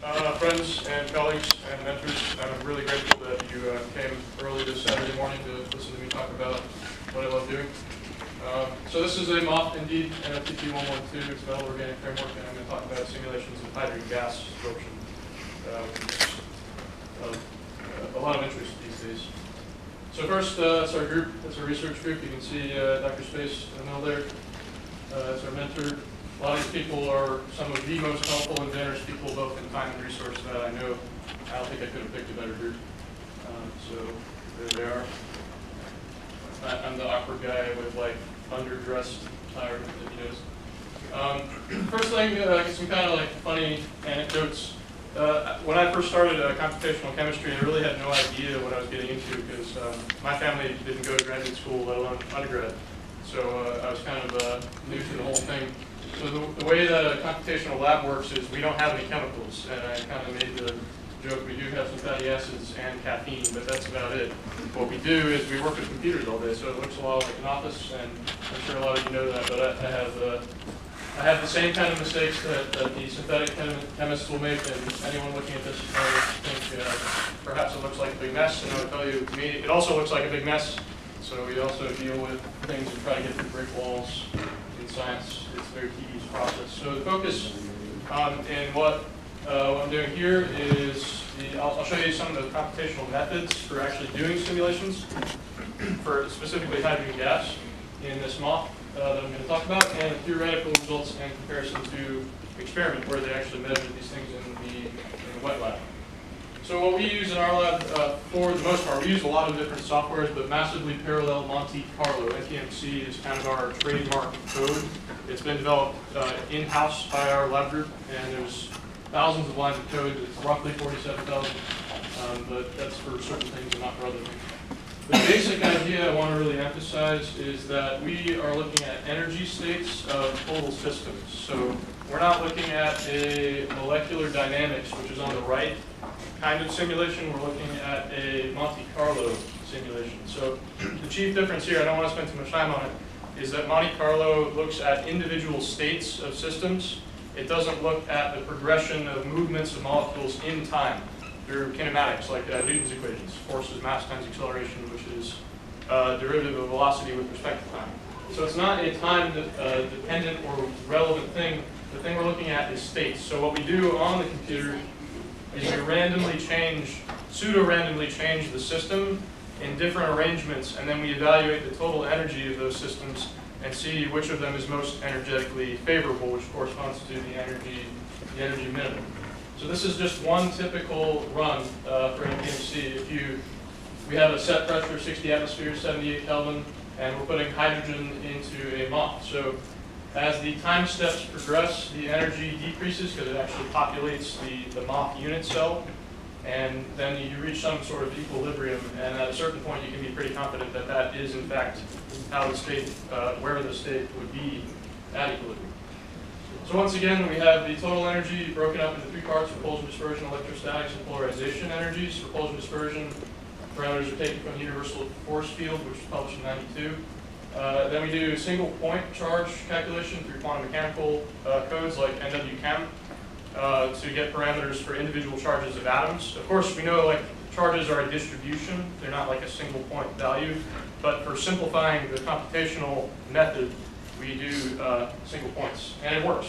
Friends and colleagues and mentors, I'm really grateful that you came early this Saturday morning to listen to me talk about what I love doing. So this is a MOTT, indeed, NOTT-112. It's metal organic framework, and I'm going to talk about simulations of hydrogen gas sorption, which is a lot of interest these days. So first, it's our group. It's our research group. You can see Dr. Space in the middle there. It's our mentor. A lot of these people are some of the most helpful and generous people, both in time and resource, that I know. I don't think I could have picked a better group. So there they are. I'm the awkward guy with like underdressed attire, if you notice. First thing, some kind of like funny anecdotes. When I first started computational chemistry, I really had no idea what I was getting into because my family didn't go to graduate school, let alone undergrad. So I was kind of new to the whole thing. So the way that a computational lab works is we don't have any chemicals, and I kind of made the joke we do have some fatty acids and caffeine, but that's about it. What we do is we work with computers all day, so it looks a lot like an office, and I'm sure a lot of you know that, but I have the same kind of mistakes that the synthetic chemists will make, and anyone looking at this might think perhaps it looks like a big mess, and I would tell you, to me, it also looks like a big mess. So we also deal with things and try to get through brick walls. In science, it's a very tedious process. So the focus in what I'm doing here is, I'll show you some of the computational methods for actually doing simulations for specifically hydrogen gas in this MOTT that I'm going to talk about, and theoretical results in comparison to experiment where they actually measure these things in the wet lab. So what we use in our lab, for the most part, we use a lot of different softwares, but massively parallel Monte Carlo. NTMC is kind of our trademark code. It's been developed in-house by our lab group, and there's thousands of lines of code. It's roughly 47,000, but that's for certain things and not for other things. The basic idea I want to really emphasize is that we are looking at energy states of total systems. So we're not looking at a molecular dynamics, which is on the right kind of simulation. We're looking at a Monte Carlo simulation. So the chief difference here, I don't want to spend too much time on it, is that Monte Carlo looks at individual states of systems. It doesn't look at the progression of movements of molecules in time through kinematics, like Newton's equations, forces, mass times acceleration, which is derivative of velocity with respect to time. So it's not a time dependent or relevant thing. The thing we're looking at is states. So what we do on the computer is we randomly change, pseudo-randomly change the system in different arrangements, and then we evaluate the total energy of those systems and see which of them is most energetically favorable, which corresponds to the energy minimum. So this is just one typical run for NTMC. We have a set pressure, 60 atmospheres, 78 Kelvin, and we're putting hydrogen into a MOTT. So as the time steps progress, the energy decreases because it actually populates the MOTT unit cell, and then you reach some sort of equilibrium, and at a certain point you can be pretty confident that that is in fact how the state, where the state would be at equilibrium. So once again, we have the total energy broken up into three parts: repulsion, dispersion, electrostatics, and polarization energies. Repulsion, dispersion parameters are taken from the universal force field, which was published in '92. Then we do single point charge calculation through quantum mechanical codes like NWChem to get parameters for individual charges of atoms. Of course, we know like charges are a distribution; they're not like a single point value. But for simplifying the computational method, we do single points, and it works.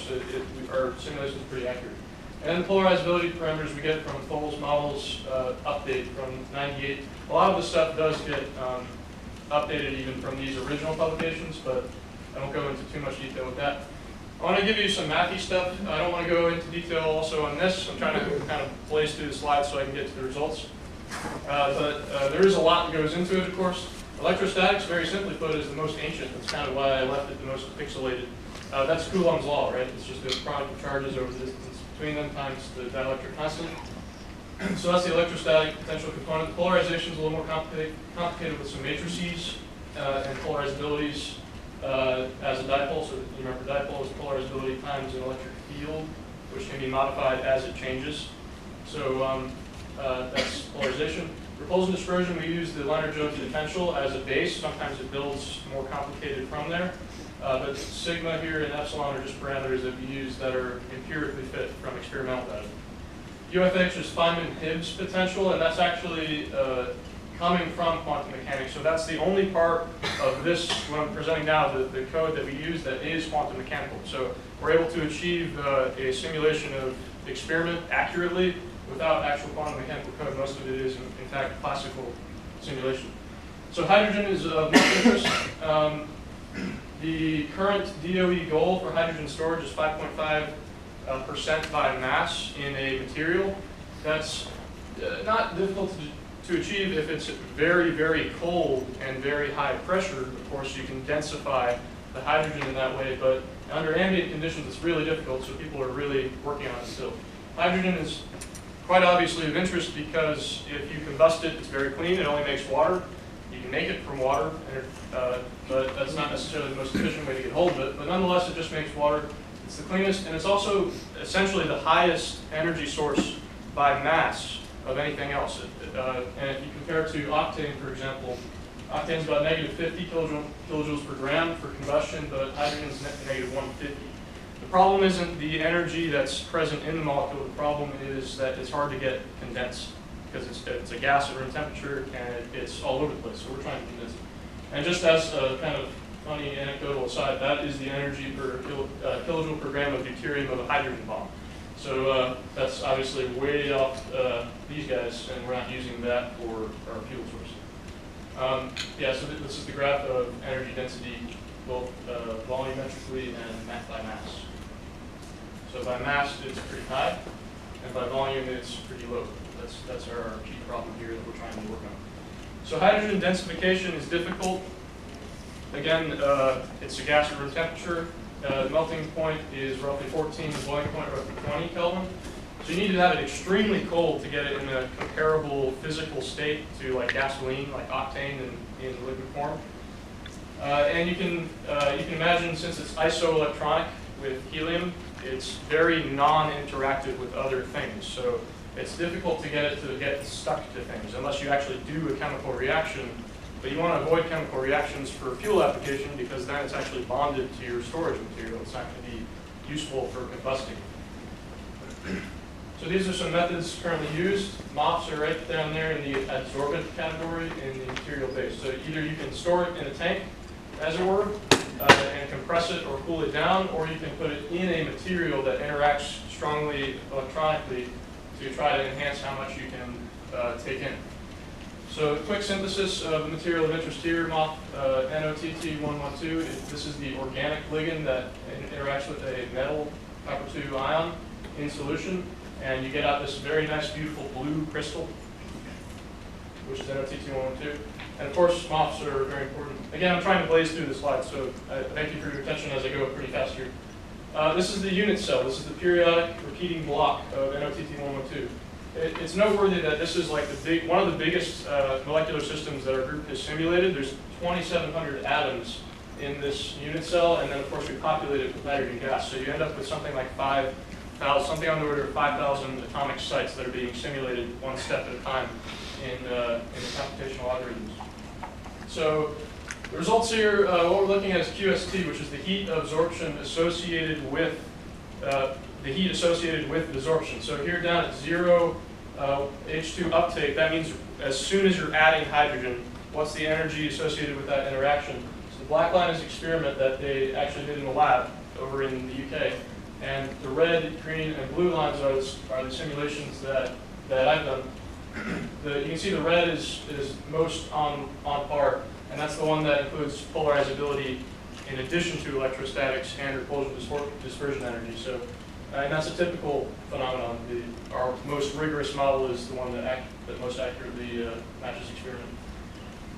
Our simulation is pretty accurate. And then polarizability parameters we get from Tholl's models update from '98. A lot of the stuff does get updated even from these original publications, but I won't go into too much detail with that. I want to give you some mathy stuff. I don't want to go into detail also on this. I'm trying to kind of blaze through the slides so I can get to the results. But there is a lot that goes into it, of course. Electrostatics, very simply put, is the most ancient. That's kind of why I left it the most pixelated. That's Coulomb's law, right? It's just the product of charges over the distance between them times the dielectric constant. So that's the electrostatic potential component. Polarization is a little more complicated with some matrices and polarizabilities as a dipole. So you remember dipole is polarizability times an electric field, which can be modified as it changes. So that's polarization. Repulsion dispersion, we use the Lennard-Jones potential as a base. Sometimes it builds more complicated from there. But sigma here and epsilon are just parameters that we use that are empirically fit from experimental data. UFH is Feynman-Hibbs potential, and that's actually coming from quantum mechanics. So that's the only part of this, what I'm presenting now, the code that we use that is quantum mechanical. So we're able to achieve a simulation of experiment accurately without actual quantum mechanical code. Most of it is, in fact, classical simulation. So hydrogen is of much interest. The current DOE goal for hydrogen storage is 5.5% by mass in a material. That's not difficult to achieve if it's very, very cold and very high pressure. Of course, you can densify the hydrogen in that way, but under ambient conditions, it's really difficult, so people are really working on it still. Hydrogen is quite obviously of interest because if you combust it, it's very clean. It only makes water. You can make it from water, but that's not necessarily the most efficient way to get hold of it. But nonetheless, it just makes water. It's the cleanest, and it's also essentially the highest energy source by mass of anything else. And if you compare it to octane, for example, octane is about -50 kilojoules per gram for combustion, but hydrogen is -150. The problem isn't the energy that's present in the molecule. The problem is that it's hard to get condensed because it's a gas at room temperature and it's all over the place. So we're trying to condense it. And just as a kind of funny anecdotal aside, that is the energy per kilojoule per gram of deuterium of a hydrogen bomb. So that's obviously way off these guys, and we're not using that for our fuel source. Yeah, so this is the graph of energy density, both volumetrically and by mass. So by mass, it's pretty high, and by volume, it's pretty low. That's our key problem here that we're trying to work on. So hydrogen densification is difficult. Again, it's a gas at room temperature. The melting point is roughly 14, the boiling point roughly 20 Kelvin. So you need to have it extremely cold to get it in a comparable physical state to like gasoline, like octane in liquid form. And you can imagine, since it's isoelectronic with helium, it's very non-interactive with other things. So it's difficult to get it to get stuck to things unless you actually do a chemical reaction. But you want to avoid chemical reactions for fuel application because then it's actually bonded to your storage material. It's not going to be useful for combusting. So these are some methods currently used. MOFs are right down there in the adsorbent category in the material base. So either you can store it in a tank, as it were, and compress it or cool it down, or you can put it in a material that interacts strongly electronically to try to enhance how much you can take in. So quick synthesis of the material of interest here, MOF NOTT-112. This is the organic ligand that interacts with a metal copper-2 ion in solution, and you get out this very nice, beautiful blue crystal, which is NOTT-112. And of course, MOFs are very important. Again, I'm trying to blaze through the slides, so thank you for your attention as I go pretty fast here. This is the unit cell. This is the periodic repeating block of NOTT-112. It's noteworthy that this is like one of the biggest molecular systems that our group has simulated. There's 2,700 atoms in this unit cell, and then of course we populate it with nitrogen gas. So you end up with something like 5,000, something on the order of 5,000 atomic sites that are being simulated one step at a time in the computational algorithms. So the results here, what we're looking at is QST, which is the heat absorption associated with desorption. So here down at 0 H2 uptake, that means as soon as you're adding hydrogen, what's the energy associated with that interaction? So the black line is an experiment that they actually did in the lab over in the UK. And the red, green, and blue lines are the simulations that I've done. You can see the red is most on par, and that's the one that includes polarizability in addition to electrostatics and repulsion dispersion energy. So, and that's a typical phenomenon. Our most rigorous model is the one that most accurately matches experiment.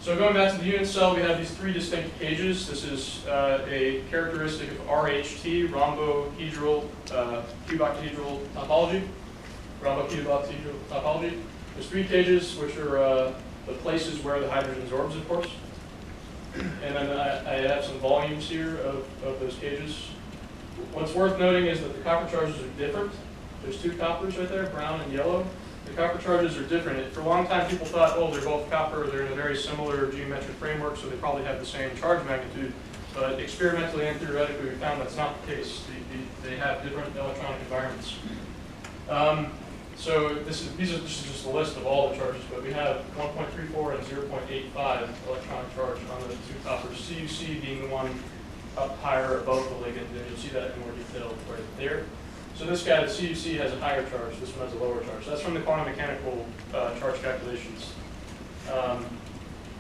So going back to the unit cell, we have these three distinct cages. This is a characteristic of RHT, rhombohedral cuboctahedral topology. Rhombohedral topology. There's three cages, which are the places where the hydrogen absorbs, of course. And then I have some volumes here of those cages. What's worth noting is that the copper charges are different. There's two coppers right there, brown and yellow. The copper charges are different. For a long time, people thought, oh, they're both copper, they're in a very similar geometric framework, so they probably have the same charge magnitude. But experimentally and theoretically, we found that's not the case. They have different electronic environments. This is just a list of all the charges, but we have 1.34 and 0.85 electronic charge on the two coppers, CUC being the one up higher above the ligand, and you'll see that in more detail right there. So this guy, the CUC, has a higher charge, this one has a lower charge. That's from the quantum mechanical charge calculations.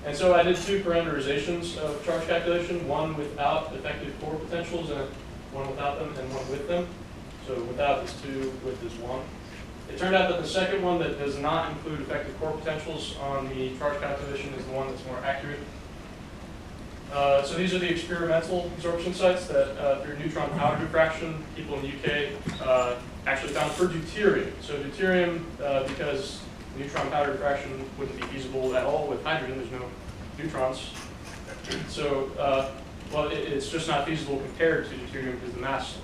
And so I did two parameterizations of charge calculation, one without effective core potentials and one without them and one with them. So without is 2, with is 1. It turned out that the second one that does not include effective core potentials on the charge calculation is the one that's more accurate. So these are the experimental absorption sites that through neutron powder diffraction, people in the UK actually found for deuterium. So deuterium, because neutron powder diffraction wouldn't be feasible at all with hydrogen, there's no neutrons. So, well, it's just not feasible compared to deuterium because the mass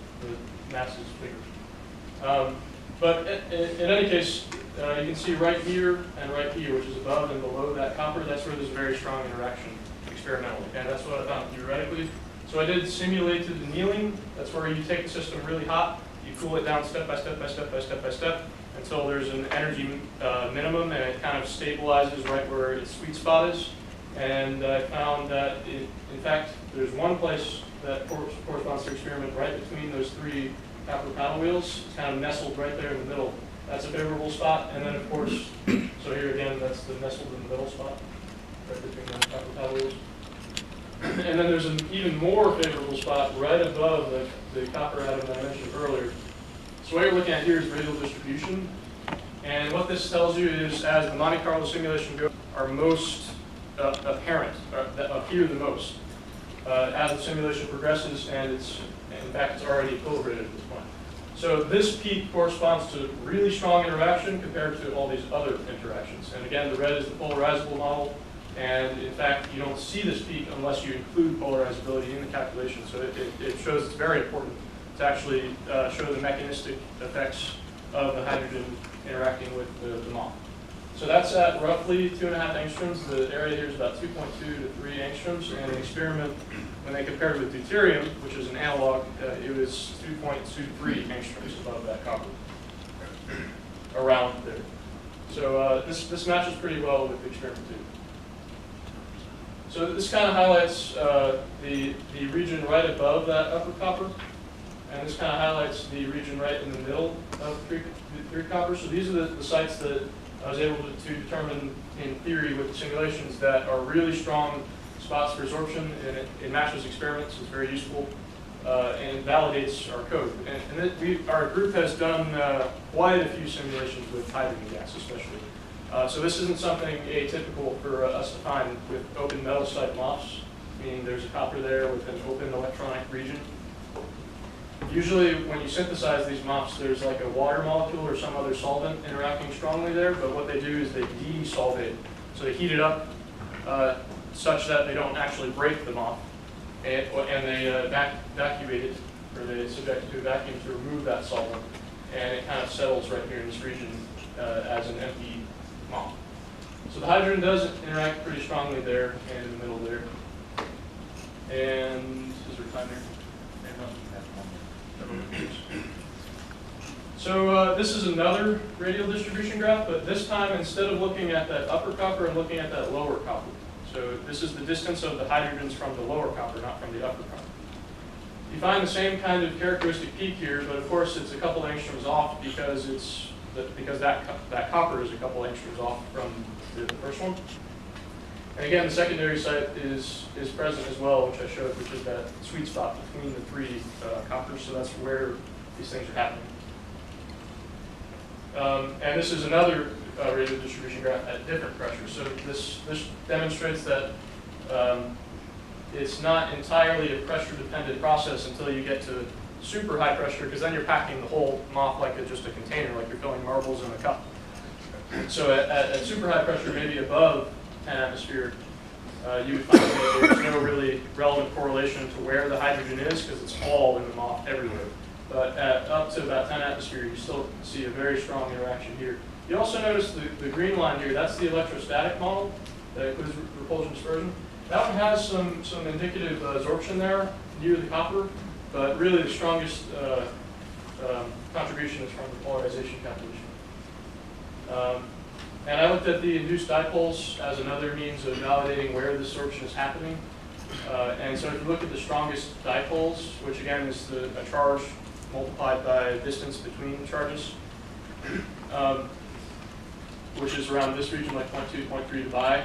is bigger. But in any case, you can see right here and right here, which is above and below that copper, that's where there's a very strong interaction experimentally. And that's what I found theoretically. So I did simulated annealing. That's where you take the system really hot, you cool it down step by step by step by step by step until there's an energy minimum, and it kind of stabilizes right where its sweet spot is. And I found that, in fact, there's one place that corresponds to experiment right between those three copper paddle wheels. It's kind of nestled right there in the middle. That's a favorable spot. And then, of course, so here again, that's the nestled in the middle spot, right between the copper paddle wheels. And then there's an even more favorable spot right above the copper atom that I mentioned earlier. So what you're looking at here is radial distribution. And what this tells you is, as the Monte Carlo simulation goes, are most apparent, that appear the most as the simulation progresses, and in fact, it's already equilibrated at this point. So this peak corresponds to really strong interaction compared to all these other interactions. And again, the red is the polarizable model, and in fact, you don't see this peak unless you include polarizability in the calculation. So it shows it's very important to actually show the mechanistic effects of the hydrogen interacting with the MOP. So that's at roughly 2.5 angstroms. The area here is about 2.2 to 3 angstroms. And the experiment, when they compared with deuterium, which is an analog, it was 2.23 angstroms above that copper, around there. So this matches pretty well with the experiment too. So this kind of highlights the region right above that upper copper, and this kind of highlights the region right in the middle of the three copper. So these are the sites that I was able to determine in theory with the simulations that are really strong spots for absorption, and it matches experiments. It's very useful and validates our code. And our group has done quite a few simulations with hydrogen gas, especially. So this isn't something atypical for us to find with open metal site MOFs, meaning there's a copper there with an open electronic region. Usually when you synthesize these MOFs, there's like a water molecule or some other solvent interacting strongly there, but what they do is they desolvate. So they heat it up such that they don't actually break the MOF, and they evacuate it, or they subject it to a vacuum to remove that solvent, and it kind of settles right here in this region as an empty MOF. So the hydrogen does interact pretty strongly there and in the middle there. And is there time there? So this is another radial distribution graph, but this time instead of looking at that upper copper, I'm looking at that lower copper. So this is the distance of the hydrogens from the lower copper, not from the upper copper. You find the same kind of characteristic peak here, but of course it's a couple angstroms off because that copper is a couple angstroms off from the first one. And again, the secondary site is present as well, which I showed, which is that sweet spot between the three coppers. So that's where these things are happening. And this is another radial distribution graph at different pressures. So this demonstrates that it's not entirely a pressure-dependent process until you get to super high pressure, because then you're packing the whole MOF like just a container, like you're filling marbles in a cup. So at super high pressure, maybe above 10 atmosphere, you would find that there's no really relevant correlation to where the hydrogen is, because it's all in the MOF everywhere. But at up to about 10 atmosphere, you still see a very strong interaction here. You also notice the green line here, that's the electrostatic model that includes repulsion dispersion. That one has some indicative absorption there near the copper, but really the strongest contribution is from the polarization calculation. And I looked at the induced dipoles as another means of validating where the sorption is happening. And so if you look at the strongest dipoles, which again is a charge multiplied by distance between charges, which is around this region, like 0.2, 0.3 Dubai,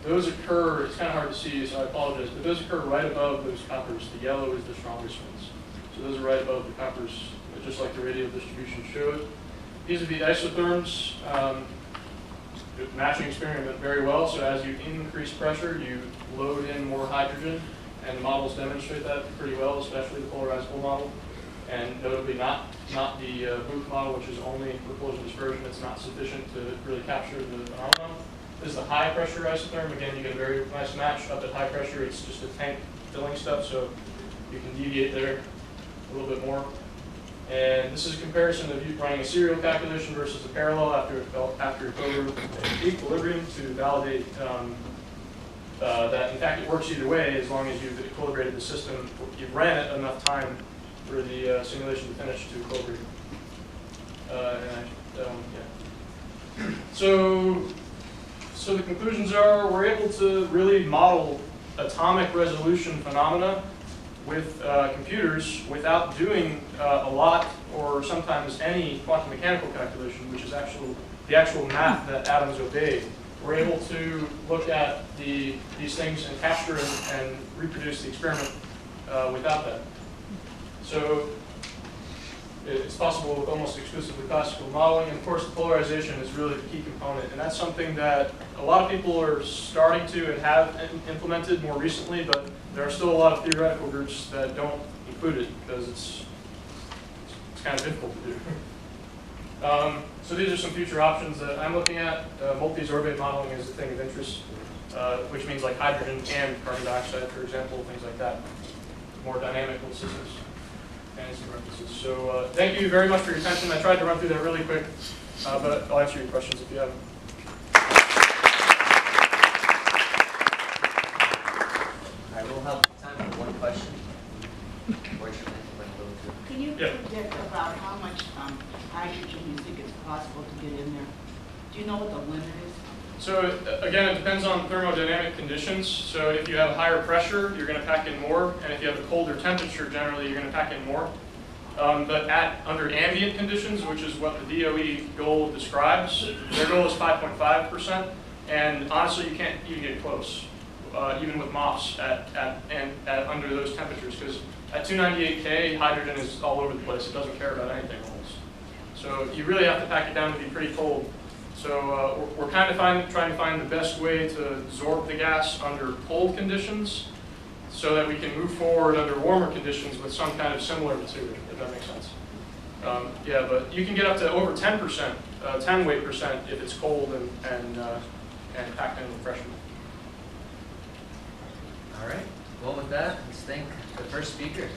those occur, it's kind of hard to see, so I apologize, but those occur right above those coppers. The yellow is the strongest ones. So those are right above the coppers, just like the radial distribution showed. These are the isotherms. Matching experiment very well, so as you increase pressure, you load in more hydrogen, and the models demonstrate that pretty well, especially the polarizable model. And notably not the Booth model, which is only repulsion dispersion. It's not sufficient to really capture the phenomenon. This is the high pressure isotherm. Again, you get a very nice match up at high pressure. It's just a tank filling stuff, so you can deviate there a little bit more. And this is a comparison of you running a serial calculation versus a parallel after equilibrium to validate that in fact it works either way as long as you've equilibrated the system. You've ran it enough time for the simulation to finish to equilibrium. So the conclusions are we're able to really model atomic resolution phenomena with computers without doing a lot or sometimes any quantum mechanical calculation, which is the actual math that atoms obey. We're able to look at these things and capture and reproduce the experiment without that. So it's possible with almost exclusively classical modeling. And of course, the polarization is really the key component. And that's something that a lot of people are starting to and have implemented more recently, but there are still a lot of theoretical groups that don't include it because it's kind of difficult to do. So these are some future options that I'm looking at. Multi-sorbate modeling is a thing of interest, which means like hydrogen and carbon dioxide, for example, things like that. More dynamical systems. And some references. So thank you very much for your attention. I tried to run through that really quick, but I'll answer your questions if you have them. All right, we'll have time for one question. Unfortunately, can you predict about how much hydrogen you think it's possible to get in there? Do you know what the limit is? So again, it depends on thermodynamic conditions. So if you have higher pressure, you're going to pack in more, and if you have a colder temperature, generally you're going to pack in more. But under ambient conditions, which is what the DOE goal describes, their goal is 5.5%, and honestly, you can't even get close, even with MOFs at under those temperatures, because at 298 K, hydrogen is all over the place. It doesn't care about anything almost. So you really have to pack it down to be pretty cold. So we're kind of trying to find the best way to absorb the gas under cold conditions so that we can move forward under warmer conditions with some kind of similar material, if that makes sense. Yeah, but you can get up to over 10%, 10 weight percent if it's cold and packed in with freshmen. all right. Well, with that, let's thank the first speaker.